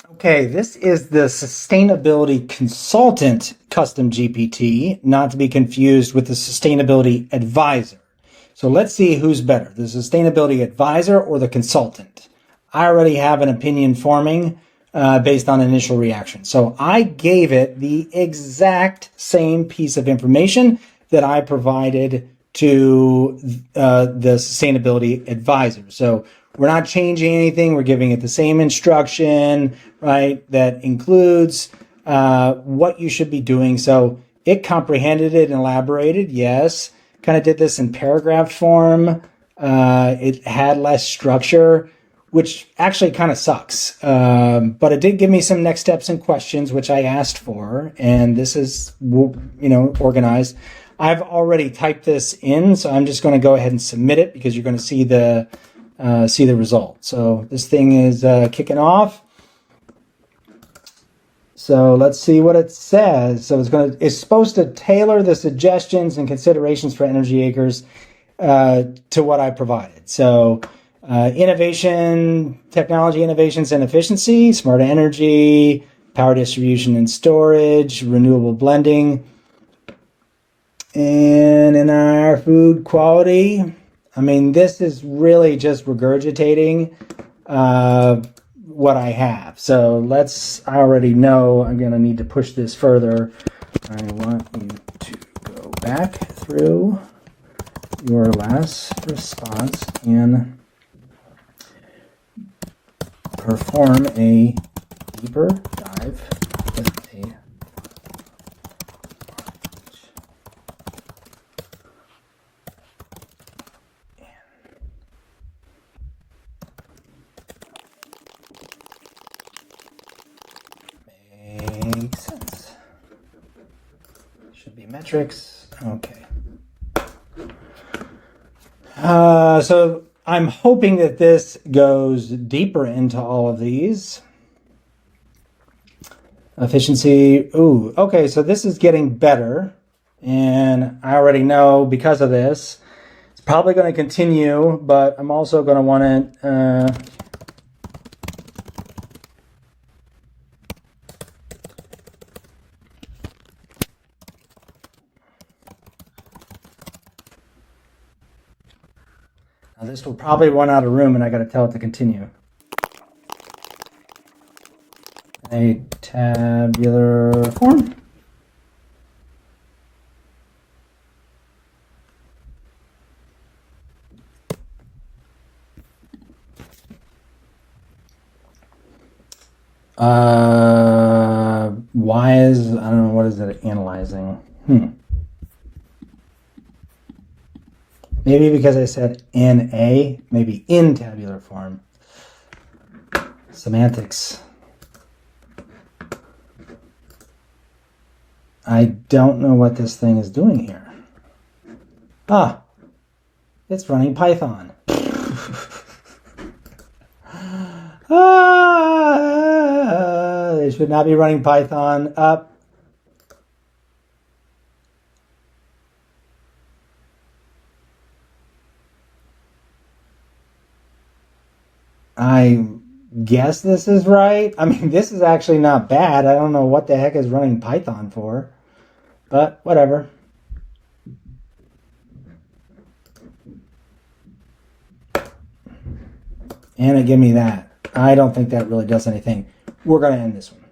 Okay, this is the Sustainability Consultant Custom GPT, not to be confused with the Sustainability Advisor. So let's see who's better, the Sustainability Advisor or the Consultant. I already have an opinion forming based on initial reaction. So I gave it the exact same piece of information that I provided to the Sustainability Advisor. So we're not changing anything. We're giving it the same instruction, right? That includes what you should be doing. So it comprehended it and elaborated. Yes. Kind of did this in paragraph form. It had less structure, which actually kind of sucks. But it did give me some next steps and questions, which I asked for. And this is, organized. I've already typed this in, so I'm just going to go ahead and submit it because you're going to see the result. So this thing is kicking off. So let's see what it says. So it's supposed to tailor the suggestions and considerations for energy acres to what I provided. So innovation, technology innovations and efficiency, smart energy, power distribution and storage, renewable blending, and in our food quality. I mean, this is really just regurgitating what I have. So I already know I'm going to need to push this further. I want you to go back through your last response and perform a deeper dive with a makes sense. Should be metrics. Okay. So I'm hoping that this goes deeper into all of these. Efficiency. Ooh, okay. So this is getting better. And I already know because of this, it's probably going to continue, but I'm also going to want to now this will probably run out of room and I got to tell it to continue. A tabular form. I don't know, what is it analyzing? Maybe because I said NA, maybe in tabular form. Semantics. I don't know what this thing is doing here. It's running Python. They should not be running Python up. I guess this is right. I mean, this is actually not bad. I don't know what the heck is running Python for, but whatever. And it gave me that. I don't think that really does anything. We're going to end this one.